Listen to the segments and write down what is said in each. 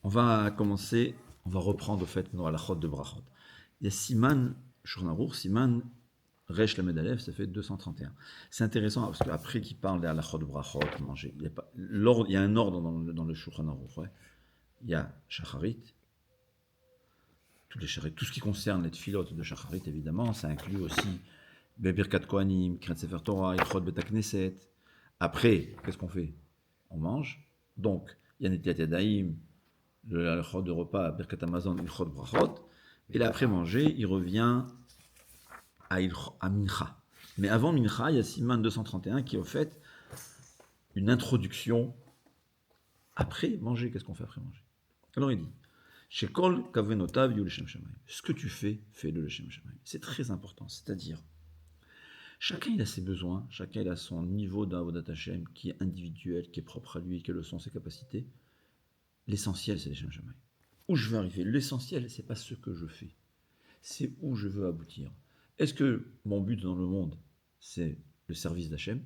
On va commencer, on va reprendre au fait nos halachot de brachot. Il y a Siman, Shulchan Aruch, Siman, Resh Lamed Aleph, ça fait 231. C'est intéressant parce qu'après qu'il parle des halachot de brachot, manger, il y a un ordre dans le Shulchan Aruch. Ouais. Il y a Shacharit, tout ce qui concerne les tfilotes de Shacharit, évidemment, ça inclut aussi Birkat Kohanim, Kriyat Sefer Torah, Ilchot Bet HaKnesset. Après, qu'est-ce qu'on fait? On mange. Donc, il y a Netilat Yadayim, le halachot de repas, Birkat Hamazon, Ilchot Brachot. Et là, après manger, il revient à Mincha. Mais avant Mincha, il y a Siman 231 qui est au fait une introduction après manger. Qu'est-ce qu'on fait après manger? Alors il dit Shekol Kavenotav Yu L'Shem Shamayim. Ce que tu fais, fais-le L'Shem Shamayim. C'est très important. C'est-à-dire, chacun il a ses besoins, chacun il a son niveau d'Avodat Hashem qui est individuel, qui est propre à lui, quelles sont ses capacités. L'essentiel, c'est L'Shem Shamayim. Où je veux arriver, l'essentiel, c'est pas ce que je fais, c'est où je veux aboutir. Est-ce que mon but dans le monde, c'est le service d'Hachem,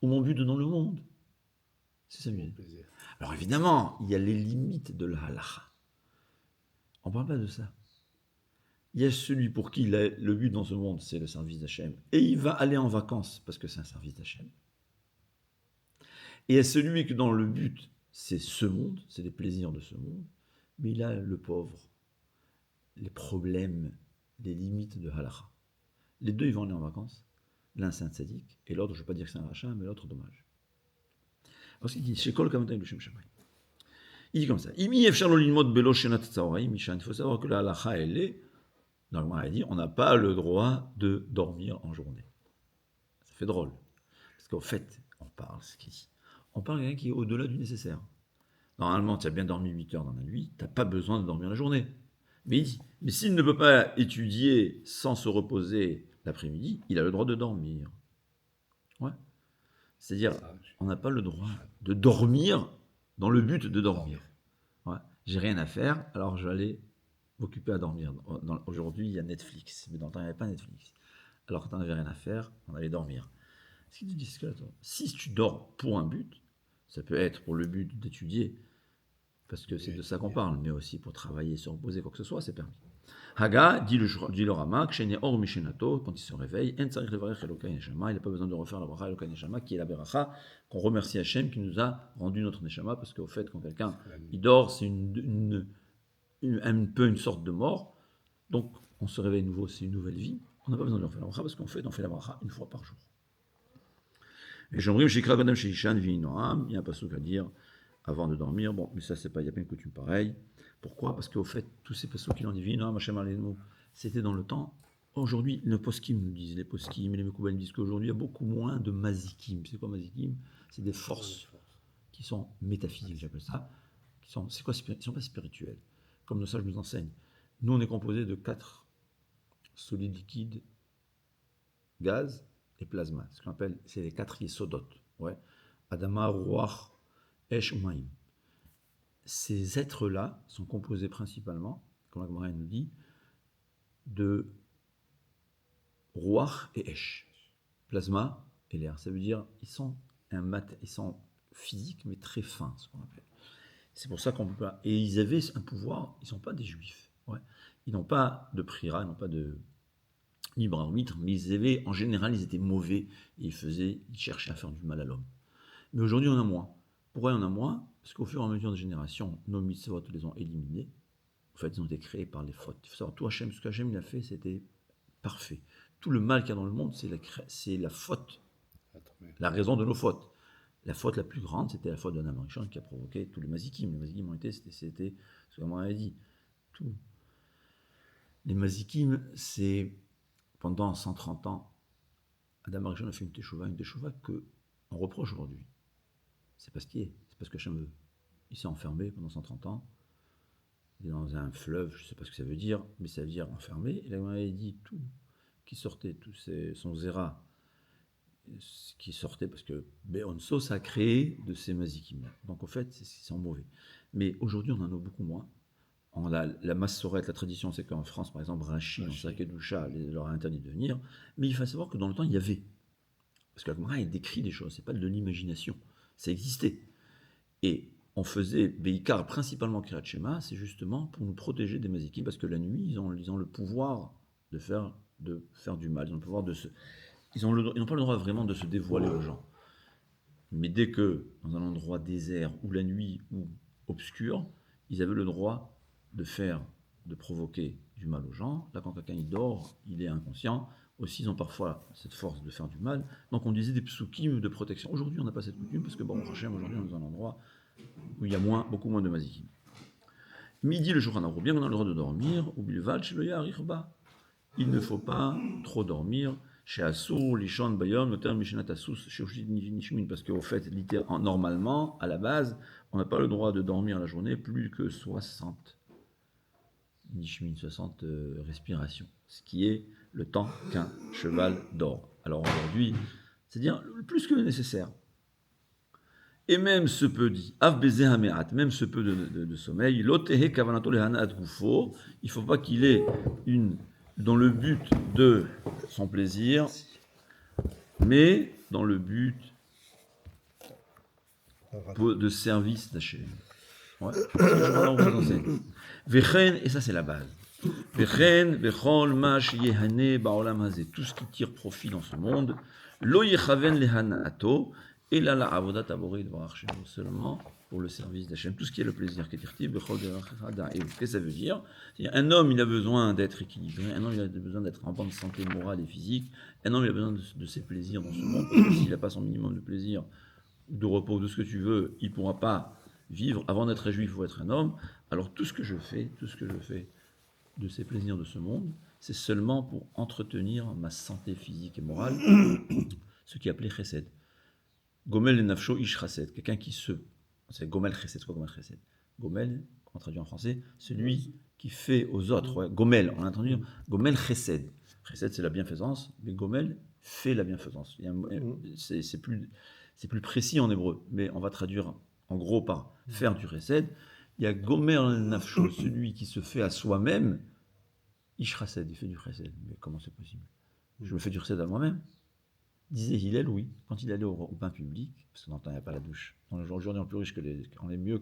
ou mon but dans le monde, c'est s'amuser? Alors évidemment, il y a les limites de la halacha. On ne parle pas de ça. Il y a celui pour qui le but dans ce monde, c'est le service d'Hachem, et il va aller en vacances parce que c'est un service d'Hachem. Et il y a celui que dans le but, c'est ce monde, c'est les plaisirs de ce monde, mais il a le pauvre, les problèmes, les limites de halacha. Les deux, ils vont aller en vacances. L'un, c'est un tzaddik, et l'autre, je ne veux pas dire que c'est un rachat, mais l'autre, dommage. Alors, il dit, Shekol Kamatayim L'Shem Shamayim. Il dit comme ça. Il faut savoir que la halacha, elle est, normalement, elle dit, on n'a pas le droit de dormir en journée. Ça fait drôle. Parce qu'en fait, on parle de quelqu'un qui est au-delà du nécessaire. Normalement, tu as bien dormi 8 heures dans la nuit, tu n'as pas besoin de dormir la journée. Mais il dit, mais s'il ne peut pas étudier sans se reposer l'après-midi, il a le droit de dormir. Ouais. C'est-à-dire, on n'a pas le droit de dormir dans le but de dormir. Ouais. J'ai rien à faire, alors je vais aller m'occuper à dormir. Aujourd'hui, il y a Netflix, mais dans le temps, il n'y avait pas Netflix. Alors quand on n'avait rien à faire, on allait dormir. Ce qu'il dit, c'est que si tu dors pour un but, ça peut être pour le but d'étudier, parce que c'est de ça qu'on parle, mais aussi pour travailler, se reposer, quoi que ce soit, c'est permis. Haga, dit le Rama, quand il se réveille, il n'a pas besoin de refaire la bracha Elokai Neshama, qui est la beracha, qu'on remercie Hachem qui nous a rendu notre Neshama, parce qu'au fait, quand quelqu'un il dort, c'est un peu une sorte de mort, donc on se réveille nouveau, c'est une nouvelle vie, on n'a pas besoin de refaire la bracha, parce qu'en fait, on fait la bracha une fois par jour. Et j'aimerais Shikra Gadam Sheishan Vinoam, il y a un passouk à dire avant de dormir, bon, mais ça, c'est pas, il n'y a pas une coutume pareille. Pourquoi? Parce qu'au fait, tous ces passouk qui l'ont dit Vinoam, Hachem Aleinu, c'était dans le temps. Aujourd'hui, les poskim nous disent, les poskim et les mekoubalim disent qu'aujourd'hui, il y a beaucoup moins de mazikim. C'est quoi mazikim? C'est des forces qui sont métaphysiques, j'appelle ça. C'est quoi? Ils ne sont pas spirituels. Comme ça, je nous enseigne. Nous, on est composé de 4 solides liquides, gaz et plasma. Ce qu'on appelle, c'est les 4 yesodot. Ouais. Adama, Ruach, Esh, Umaim. Ces êtres-là sont composés principalement, comme la Gemara nous dit, de Ruach et Esh. Plasma et l'air. Ça veut dire ils sont physiques mais très fins, ce qu'on appelle. C'est pour ça qu'on peut pas. Et ils avaient un pouvoir. Ils ne sont pas des juifs. Ouais. Ils n'ont pas de prira, ils n'ont pas de libre arbitre, mais en général, ils étaient mauvais et ils cherchaient à faire du mal à l'homme. Mais aujourd'hui, on a moins. Pourquoi on a moins? Parce qu'au fur et à mesure des générations, nos mitzvot les ont éliminés. En fait, ils ont été créés par les fautes. Il faut savoir, tout Hachem, ce qu'Hachem a fait, c'était parfait. Tout le mal qu'il y a dans le monde, c'est la faute. La raison de nos fautes. La faute la plus grande, c'était la faute d'un Amarichon qui a provoqué tous les mazikim. Les mazikim ont été, c'était ce qu'on avait dit. Tout. Les mazikim, c'est pendant 130 ans, Adam Arishon a fait une teshuva qu'on reproche aujourd'hui. C'est parce qu'il est, c'est parce que Hachem veut. Il s'est enfermé pendant 130 ans. Il est dans un fleuve, je ne sais pas ce que ça veut dire, mais ça veut dire enfermé. Et là, on avait dit tout qui sortait, son zéra qui sortait, parce que Beonso, ça a créé de ces mazikim. Donc en fait, ils sont mauvais. Mais aujourd'hui, on en a beaucoup moins. La massorette, la tradition, c'est qu'en France, par exemple, Rachid, en Sakedoucha, leur a interdit de venir. Mais il faut savoir que dans le temps, il y avait. Parce que la Gemara, elle décrit des choses, c'est pas de l'imagination. Ça existait. Et on faisait Beikar, principalement Kriyat Shema, c'est justement pour nous protéger des mazikim, parce que la nuit, ils ont le pouvoir de faire du mal. Ils ont le pouvoir ils n'ont pas le droit vraiment de se dévoiler aux gens. Mais dès que, dans un endroit désert, ou la nuit, ou obscur, ils avaient le droit de provoquer du mal aux gens. Là, quand quelqu'un il dort, il est inconscient. Aussi, ils ont parfois cette force de faire du mal. Donc, on disait des psukim de protection. Aujourd'hui, on n'a pas cette coutume, parce que, bon, aujourd'hui, on est dans un endroit où il y a beaucoup moins de mazikim. Midi, le Shulchan Aruch, bien qu'on a le droit de dormir, ou bilvad shelo ya'arich ba. Il ne faut pas trop dormir. Chez Assur, Lishon, Bayom, notamment Mishnat Asus, chez Nishmin, parce qu'au fait, normalement, à la base, on n'a pas le droit de dormir la journée plus que 60 Nishmin, 60 respirations, ce qui est le temps qu'un cheval dort. Alors aujourd'hui, c'est-à-dire plus que le nécessaire. Et même ce peu dit, Av Beze Hameat, même ce peu de sommeil, Lotehe Kavanato le Hanat Gufo, il ne faut pas qu'il ait dans le but de son plaisir, mais dans le but de service d'Hachem. Ouais. Et ça c'est la base. Tout ce qui tire profit dans ce monde, lo yechaven lehanaato, et là la avodat aborid varachenu, seulement pour le service d'Hachem. Tout ce qui est le plaisir, qu'est-ce que ça veut dire? Un homme, il a besoin d'être équilibré, un homme, il a besoin d'être en bonne santé morale et physique, un homme, il a besoin de ses plaisirs dans ce monde, parce que s'il n'a pas son minimum de plaisir, de repos, de ce que tu veux, il ne pourra pas vivre. Avant d'être juif, il faut être un homme. Alors tout ce que je fais de ces plaisirs de ce monde, c'est seulement pour entretenir ma santé physique et morale, ce qui est appelé chesed. Gomel nafsho ish chesed, quelqu'un qui c'est Gomel chesed, c'est quoi Gomel chesed? Gomel, on traduit en français, celui qui fait aux autres. Ouais. Gomel, on a entendu Gomel chesed. Chesed, c'est la bienfaisance, mais Gomel fait la bienfaisance. C'est plus précis en hébreu, mais on va traduire en gros par faire du chesed. Il y a Gomel nafsho, celui qui se fait à soi-même, ish chesed, il fait du chesed. Mais comment c'est possible? Je me fais du chesed à moi-même. Disait Hillel, oui, quand il allait au bain public, parce que dans le temps, il n'y avait pas la douche. Aujourd'hui, on est plus riche on vit mieux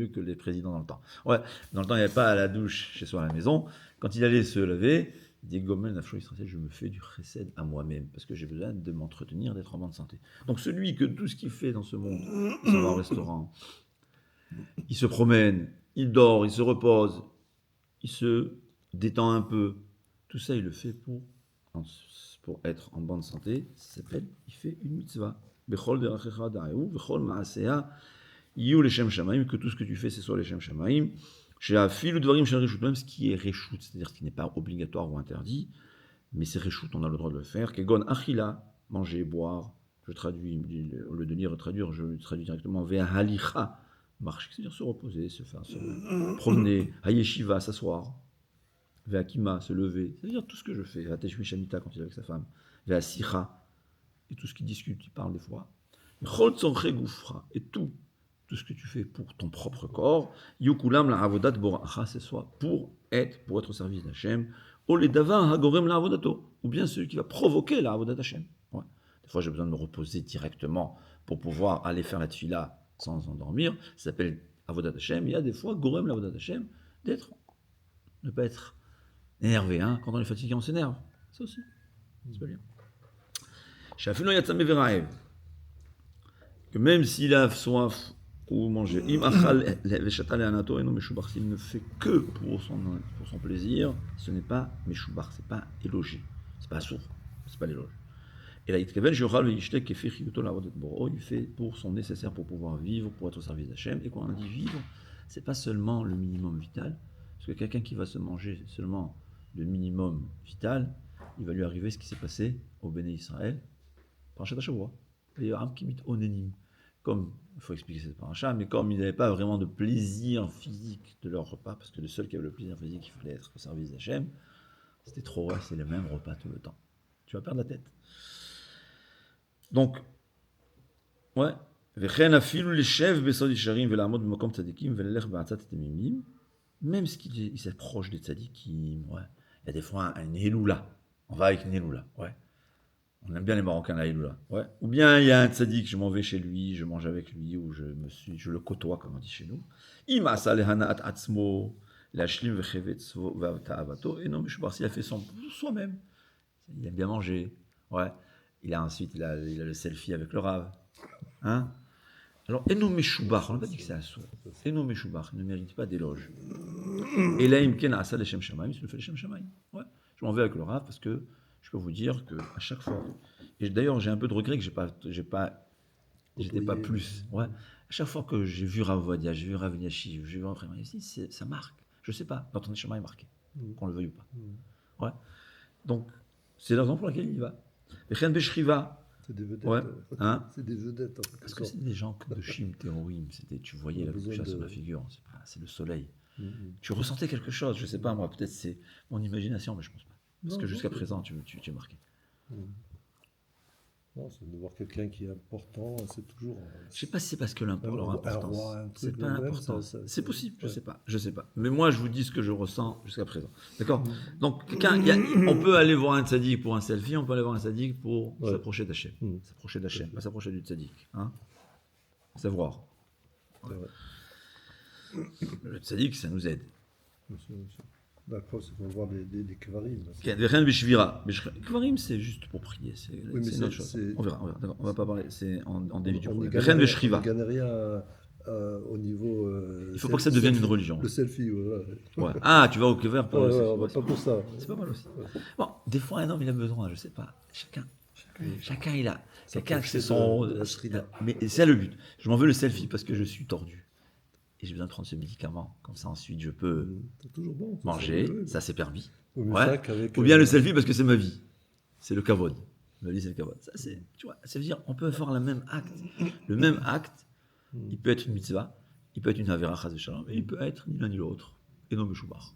que les présidents dans le temps. Ouais, dans le temps, il n'y avait pas la douche chez soi à la maison. Quand il allait se laver, il dit Gomel nafsho Israël, je me fais du chesed à moi-même, parce que j'ai besoin de m'entretenir, d'être en bonne santé. Donc celui que tout ce qu'il fait dans ce monde, il s'en va au restaurant, il se promène, il dort, il se repose, il se détend un peu, tout ça, il le fait pour être en bonne santé, ça s'appelle, il fait une mitzvah. Bechol derachecha da'eu, bechol ma'asea, yiu leshem shamaim, que tout ce que tu fais, c'est soit leshem shamaim, she'afilu dvarim shel reshut, même ce qui est reshut, c'est-à-dire ce qui n'est pas obligatoire ou interdit, mais c'est reshut, on a le droit de le faire. Kegon achila, manger, boire, je traduis, au lieu de lire et traduire, je traduis directement, vea halicha, marcher, c'est-à-dire se reposer, se promener, hayeshiva, s'asseoir. Ve'akima, se lever, c'est-à-dire tout ce que je fais. Ve'ateshmi shamita quand il est avec sa femme. Ve'asicha, et tout ce qu'il discute, il parle des fois. Chol tzonche gufra, et tout ce que tu fais pour ton propre corps. Yukulam la avodat boracha, c'est soit pour être au service d'Hachem. Oledava hagorem la avodato, ou bien celui qui va provoquer la avodat d'Hachem. Ouais. Des fois, j'ai besoin de me reposer directement pour pouvoir aller faire la tefila sans endormir. Ça s'appelle avodat d'Hachem. Il y a des fois, gorem la avodat d'Hachem, ne pas être énervé, hein. Quand on est fatigué, on s'énerve. Ça aussi, c'est pas bien. Que même s'il a soif ou manger, s'il ne fait que pour son plaisir, ce n'est pas meshubar, c'est pas élogé, c'est pas sourd, c'est pas l'éloge. Et là, il fait pour son nécessaire pour pouvoir vivre, pour être au service d'Hachem. Et quand on dit vivre, c'est pas seulement le minimum vital, parce que quelqu'un qui va se manger seulement le minimum vital, il va lui arriver ce qui s'est passé au Béné Israël, Parashat Hashavua. Comme, il faut expliquer cette paracha, mais comme ils n'avaient pas vraiment de plaisir physique de leur repas, parce que le seul qui avait le plaisir physique, il fallait être au service d'Hachem, c'était trop, c'est le même repas tout le temps. Tu vas perdre la tête. Donc, ouais, même s'il s'approche des tzadikim, ouais. Il y a des fois une héloula. On va avec une héloula, ouais. On aime bien les Marocains, la Iloula. Ouais. Ou bien il y a un tzaddik, je m'en vais chez lui, je mange avec lui, ou je le côtoie, comme on dit chez nous. Ima salehana at atzmo, lashlim vechevetz ta'avato, et non, mais je sais pas s'il a fait son soi-même. Il aime bien manger. Ouais. Il a le selfie avec le rave. Hein? Alors, Eno Meshubach, on n'a pas dit que c'est un sourd. Eno Meshubach ne mérite pas d'éloge. Et là, Imken Asa le Shem Shamaim, c'est le fait le Shem Shamaim. Ouais. Je m'en vais avec le rave parce que je peux vous dire qu'à chaque fois, et d'ailleurs j'ai un peu de regret que j'étais pas plus. Ouais. À chaque fois que j'ai vu Rav Vadia, j'ai vu Rav Yashi, j'ai vu Rav Yassi, ça marque. Je sais pas, notre Neshama est marqué, qu'on le veuille ou pas. Ouais. Donc, c'est la raison pour laquelle il y va. Chen Beshriva. C'est des vedettes. Ouais. Hein? C'est des vedettes. Parce que c'est des gens de Shim Terorim. Tu voyais la couche sur la figure. C'est le soleil. Tu ressentais quelque chose. Je sais pas, moi, peut-être c'est mon imagination, mais je pense pas. Parce que jusqu'à présent, tu es marqué. Non, c'est de voir quelqu'un qui est important, c'est toujours. Je sais pas si c'est parce que leur importance. C'est pas même, important. ça, C'est possible, ouais. je sais pas. Mais moi, je vous dis ce que je ressens jusqu'à présent. D'accord. Donc, on peut aller voir un tzaddik pour un selfie, on peut aller voir un tzaddik pour s'approcher d'Hachem. S'approcher d'Hachem, pas s'approcher du tzaddik. Hein. Savoir. Ouais. Le tzaddik, ça nous aide. Monsieur. D'accord, c'est pour voir des kvarim. Rien de shvira. Kvarim, c'est juste pour prier. C'est une autre chose. On verra. D'accord. On va pas parler. C'est en début du problème. Rien de shvira. On ne gagne rien au niveau. Il ne faut pas que ça devienne une religion. Le selfie, ouais. Ah, tu vas au kever pour le selfie. Pas pour ça. C'est pas mal aussi. Bon, des fois, un homme, il a besoin, je sais pas. Chacun il a. Chacun, c'est son. Mais c'est le but. Je m'en veux le selfie parce que je suis tordu. Et j'ai besoin de prendre ce médicament. Comme ça, ensuite, je peux toujours bon, manger. Ça, c'est permis. Ouais. Ou bien le selfie parce que c'est ma vie. C'est le kavod. Ma vie, c'est le kavod. Ça, tu vois, ça veut dire on peut faire le même acte. Le même acte, il peut être une mitzvah, il peut être une avera chas v'shalom, et il peut être ni l'un ni l'autre. Et non meshubar.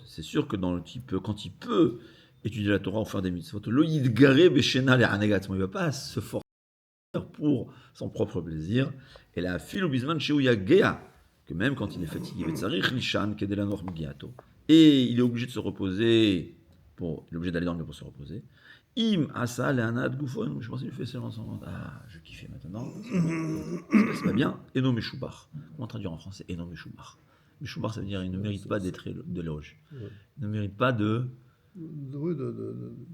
C'est sûr que dans le type, quand il peut étudier la Torah ou faire des mitzvot, il ne va pas se forcer pour son propre plaisir. Et la fil bisman que même quand il est fatigué, et il est obligé de se reposer, il est obligé d'aller dormir pour se reposer. Im asa le'anad gufon, je pense qu'il fait seulement son monde. Ah, je kiffais maintenant. C'est pas bien. Eno meshubar. Comment traduire en français Eno meshubar. Meshubar, ça veut dire il ne mérite pas d'être de l'éloge. Il ne mérite pas de. Oui,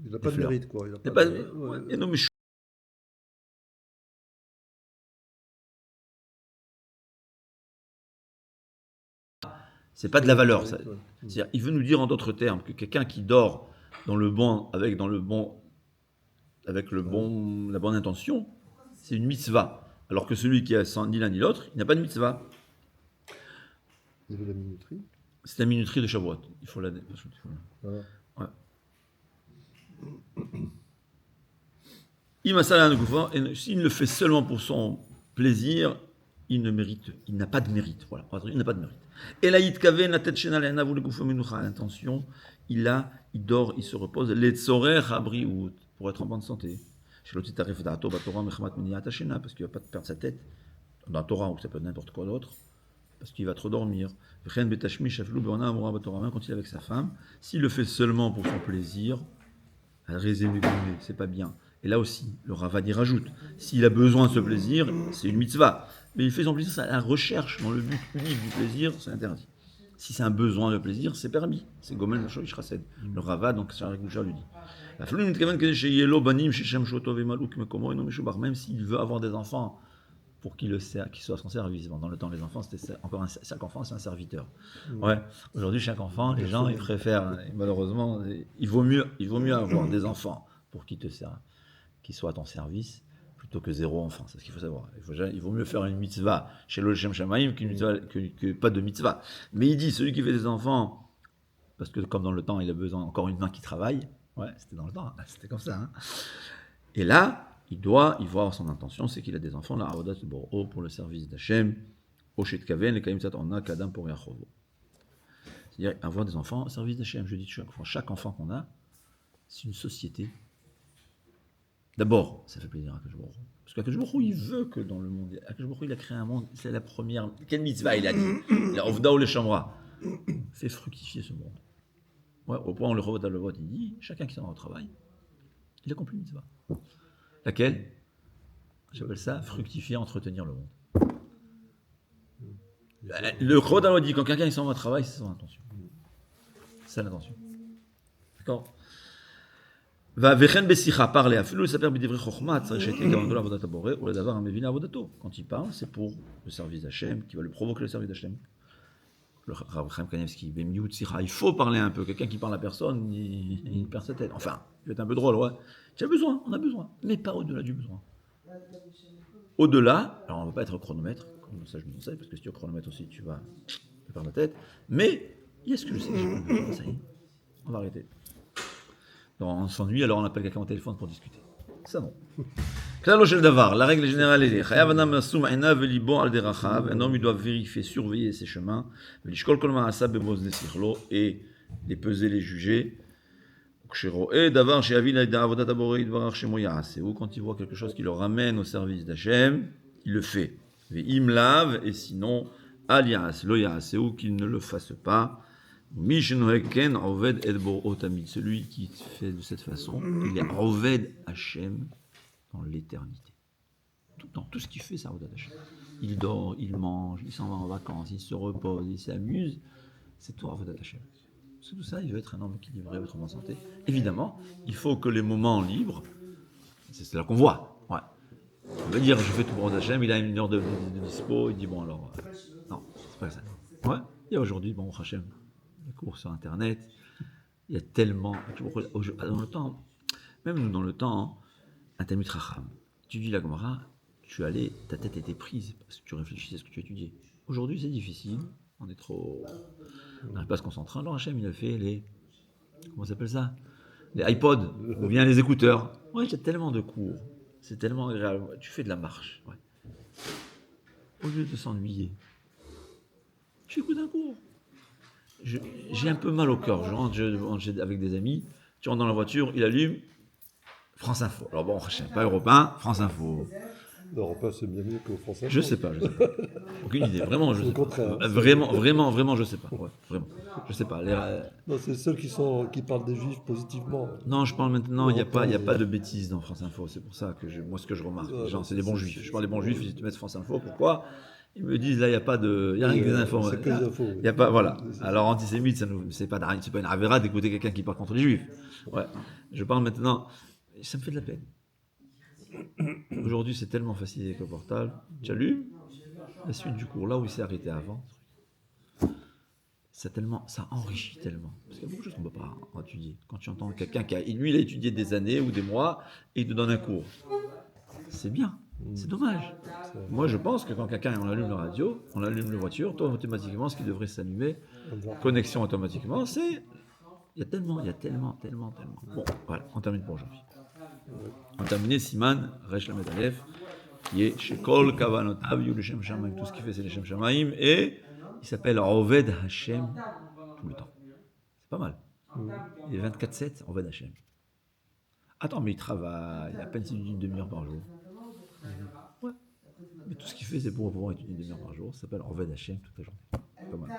il n'a pas de mérite, quoi. Il n'a pas de. Eno meshubar. C'est pas de la valeur. Ça. C'est-à-dire, il veut nous dire en d'autres termes que quelqu'un qui dort dans le bon, avec la bonne intention, c'est une mitzvah. Alors que celui qui a ni l'un ni l'autre, il n'a pas de mitzvah. Vous avez la minuterie. C'est la minuterie de Shavuot. Il faut la. Voilà. Ouais. S'il le fait seulement pour son plaisir, il n'a pas de mérite. Voilà, il n'a pas de mérite. Et là, l'intention, il dort, il se repose. Pour être en bonne santé. Parce qu'il ne va pas perdre sa tête. Dans la Torah, ou ça peut être n'importe quoi d'autre. Parce qu'il va trop dormir. Même quand il est avec sa femme, s'il le fait seulement pour son plaisir, c'est pas bien. Et là aussi, le Ravad y rajoute, s'il a besoin de ce plaisir, c'est une mitzvah. Mais il fait son plaisir, c'est la recherche dans le but unique du plaisir, c'est interdit. Si c'est un besoin de plaisir, c'est permis. C'est Gomel Nashoish Rased. Le Ravad, donc c'est un Goucha lui dit. Même s'il veut avoir des enfants pour qu'il soit à son service. Bon, dans le temps, les enfants, c'était encore chaque enfant, c'est un serviteur. Ouais. Aujourd'hui, chaque enfant, les gens, ils préfèrent, malheureusement, il vaut mieux avoir des enfants pour qu'ils te servent, qu'ils soient à ton service, plutôt que 0 enfant. C'est ce qu'il faut savoir. Il vaut mieux faire une mitzvah chez le Shem Shamaim que pas de mitzvah. Mais il dit, celui qui fait des enfants, parce que comme dans le temps, il a besoin encore une main qui travaille. Ouais, c'était dans le temps, c'était comme ça. Hein. Et là, il doit y voir son intention, c'est qu'il a des enfants, la avodat bor'o pour le service d'Hachem, oshet kaven, le kaim tzatonna kadam pour yachovo. C'est-à-dire avoir des enfants au service d'Hachem. Je dis chaque enfant qu'on a, c'est une société. D'abord, ça fait plaisir à Akadosh Baruch Hu. Parce qu'Akadosh Baruch Hu, il veut que dans le monde, Akadosh Baruch Hu, il a créé un monde, c'est la première. Quelle mitzvah il a dit? La Ovda ou les Shamra. Fait fructifier ce monde. Ouais, au point où le Chovot HaLevavot, il dit, chacun qui s'en va au travail, il accomplit une mitzvah. Laquelle? J'appelle ça fructifier, entretenir le monde. Le Chovot HaLevavot dit, quand quelqu'un il s'en va au travail, c'est son intention. C'est l'intention. D'accord? Quand il parle, c'est pour le service d'Hachem, qui va le provoquer le service d'Hachem. Le Rav Chaim Kanievski, il faut parler un peu. Quelqu'un qui parle à personne, il perd sa tête. Enfin, il va être un peu drôle, ouais. Tu as besoin, on a besoin, mais pas au-delà du besoin. Au-delà, alors on ne va pas être chronomètre, comme ça je me conseille, parce que si tu es chronomètre aussi, tu vas perdre la tête. Mais, il y a ce que je sais, ça y est, on va arrêter. Donc, on s'ennuie, alors on appelle quelqu'un au téléphone pour discuter. Ça non. La règle générale est un homme il doit vérifier, surveiller ses chemins, et les peser, les juger. Et quand il voit quelque chose qui le ramène au service d'Hachem, il le fait. Et sinon, ou qu'il ne le fasse pas. Celui qui fait de cette façon, il est Oved Hachem dans l'éternité. Tout ce qu'il fait, c'est Avodat Hachem. Il dort, il mange, il s'en va en vacances, il se repose, il s'amuse. C'est tout Avodat Hachem. C'est tout ça, il veut être un homme équilibré, autrement santé. Évidemment, il faut que les moments libres, c'est là qu'on voit. Ouais. On veut dire, je fais tout pour Avodat Hachem, il a une heure de dispo, il dit bon alors. Non, c'est pas ça. Ouais. Il y a aujourd'hui, bon, Hachem, les cours sur Internet, il y a tellement. Dans le temps, même nous dans le temps, un Talmid Chacham, tu dis la Gemara, ta tête était prise parce que tu réfléchissais à ce que tu étudiais. Aujourd'hui, c'est difficile, on est trop. On n'arrive pas à se concentrer. Alors Hachem, il a fait les. Comment ça s'appelle ça? Les iPods, ou bien les écouteurs. Ouais, il y a tellement de cours. C'est tellement agréable. Tu fais de la marche. Ouais. Au lieu de s'ennuyer, tu écoutes un cours. J'ai un peu mal au cœur. Je rentre avec des amis, tu rentres dans la voiture, il allume France Info. Alors bon, je ne sais pas européen, France Info. L'Europe, c'est bien mieux que France Info. Je sais pas. Aucune idée. Vraiment, je sais pas. Contraire. Vraiment, je sais pas. Ouais, vraiment. Je sais pas. Non, c'est ceux qui parlent des juifs positivement. Non, je parle maintenant, il n'y a pas de bêtises dans France Info. C'est pour ça que moi, ce que je remarque, les gens, c'est des bons juifs. Je parle des bons juifs, ils te mettent France Info. Pourquoi? Ils me disent, là, il n'y a pas de. Il n'y a rien que des infos. C'est que des infos. Il y a pas, voilà. Alors, antisémite, c'est pas une avéra d'écouter quelqu'un qui parle contre les juifs. Ouais. Je parle maintenant. Ça me fait de la peine. Aujourd'hui, c'est tellement facile avec le portable. Tu allumes la suite du cours, là où il s'est arrêté avant. Ça enrichit tellement. Parce qu'il y a beaucoup de choses qu'on ne peut pas étudier. Quand tu entends quelqu'un il a étudié des années ou des mois et il te donne un cours. C'est bien. C'est dommage. Moi, je pense que quand quelqu'un, on allume la radio, on allume la voiture, toi, automatiquement, ce qui devrait s'allumer, connexion automatiquement, c'est. Il y a tellement. Bon, voilà, on termine pour aujourd'hui. On a terminé Siman, Resh Lamed Aleph, qui est chez Kol Kavanotav, Yu Leshem Shamaim, tout ce qu'il fait c'est Leshem Shamaim, et il s'appelle Oved Hashem tout le temps. C'est pas mal. Il est 24/7, Oved Hashem. Attends, mais il travaille, à peine une demi-heure par jour. Ouais. Mais tout ce qu'il fait c'est pour pouvoir étudier une demi-heure par jour, ça s'appelle Oved Hashem toute la journée. C'est pas mal.